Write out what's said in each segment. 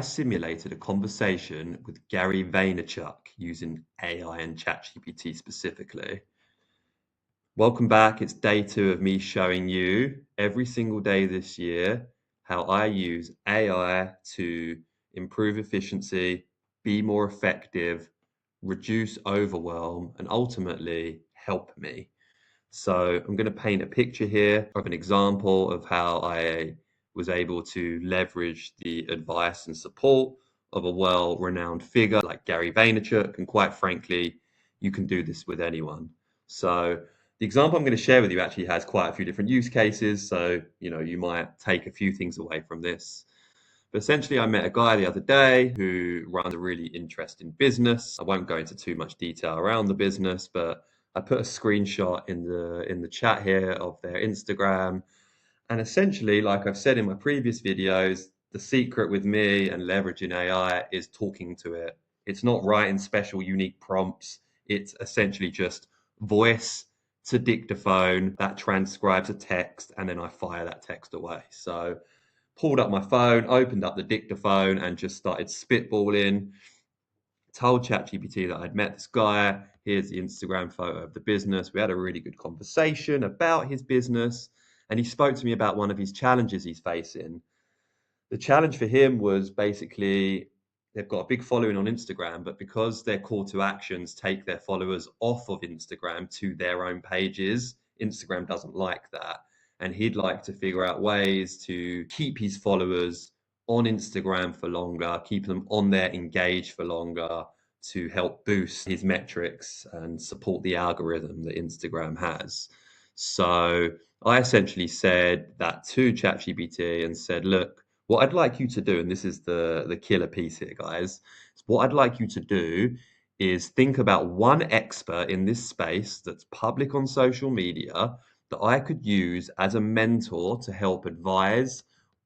simulated a conversation with Gary Vaynerchuck using AI and ChatGPT specifically. Welcome back. It's day 2 of me showing you every single day this year how I use AI to improve efficiency, be more effective, reduce overwhelm, and ultimately help me. So I'm going to paint a picture here of an example of how I was able to leverage the advice and support of a well-renowned figure like Gary Vaynerchuck. And quite frankly, you can do this with anyone. So the example I'm going to share with you actually has quite a few different use cases. So, you might take a few things away from this. But essentially, I met a guy the other day who runs a really interesting business. I won't go into too much detail around the business, but I put a screenshot in the chat here of their Instagram. And essentially, like I've said in my previous videos, the secret with me and leveraging AI is talking to it. It's not writing special unique prompts. It's essentially just voice to dictaphone that transcribes a text, and then I fire that text away. So pulled up my phone, opened up the dictaphone, and just started spitballing. Told ChatGPT that I'd met this guy. Here's the Instagram photo of the business. We had a really good conversation about his business, and he spoke to me about one of his challenges he's facing. The challenge for him was basically they've got a big following on Instagram, but because their call to actions take their followers off of Instagram to their own pages, Instagram doesn't like that. And he'd like to figure out ways to keep his followers on Instagram for longer, keep them on there engaged for longer, to help boost his metrics and support the algorithm that Instagram has. So I essentially said that to ChatGPT and said, look, what I'd like you to do, and this is the killer piece here, guys, what I'd like you to do is think about one expert in this space that's public on social media that I could use as a mentor to help advise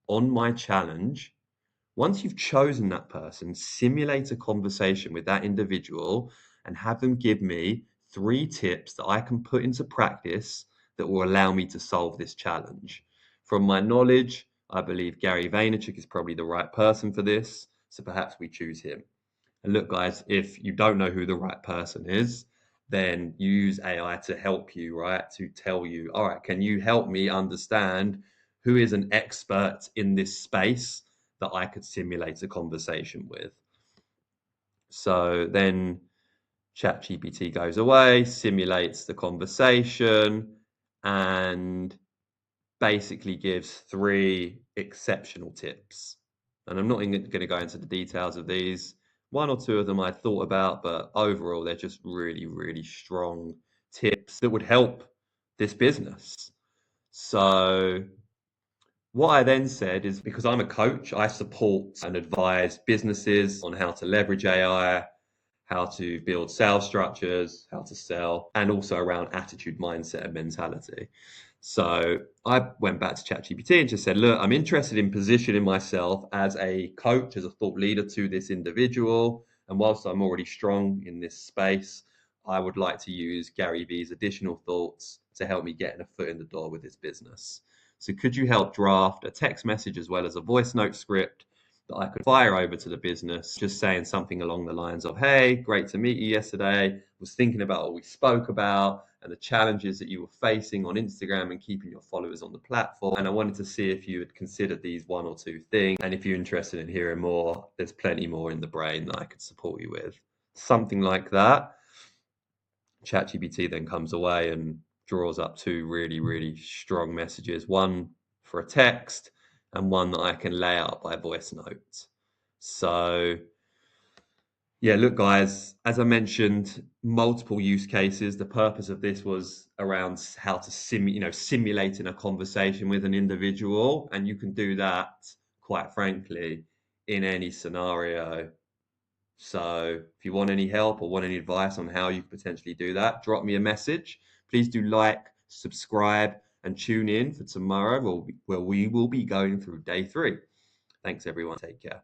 on my challenge. Once you've chosen that person, simulate a conversation with that individual and have them give me 3 tips that I can put into practice that will allow me to solve this challenge. From my knowledge, I believe Gary Vaynerchuk is probably the right person for this, so perhaps we choose him. And look, guys, if you don't know who the right person is, then use AI to help you, right? To tell you, all right, can you help me understand who is an expert in this space that I could simulate a conversation with? So then ChatGPT goes away, simulates the conversation, and basically gives 3 exceptional tips. And I'm not going to go into the details of these. 1 or 2 of them I thought about, but overall, they're just really, really strong tips that would help this business. So what I then said is, because I'm a coach, I support and advise businesses on how to leverage AI, how to build sales structures, how to sell, and also around attitude, mindset, and mentality. So I went back to ChatGPT and just said, look, I'm interested in positioning myself as a coach, as a thought leader to this individual. And whilst I'm already strong in this space, I would like to use Gary V's additional thoughts to help me get a foot in the door with this business. So could you help draft a text message as well as a voice note script that I could fire over to the business, just saying something along the lines of, hey, great to meet you yesterday. Was thinking about what we spoke about and the challenges that you were facing on Instagram and keeping your followers on the platform. And I wanted to see if you had considered these 1 or 2 things. And if you're interested in hearing more, there's plenty more in the brain that I could support you with. Something like that. ChatGPT then comes away and draws up 2 really, really strong messages. One for a text and one that I can lay out by voice note. So yeah, look, guys, as I mentioned, multiple use cases. The purpose of this was around how to simulate in a conversation with an individual. And you can do that, quite frankly, in any scenario. So if you want any help or want any advice on how you could potentially do that, drop me a message. Please do like, subscribe, and tune in for tomorrow where we will be going through day 3. Thanks, everyone. Take care.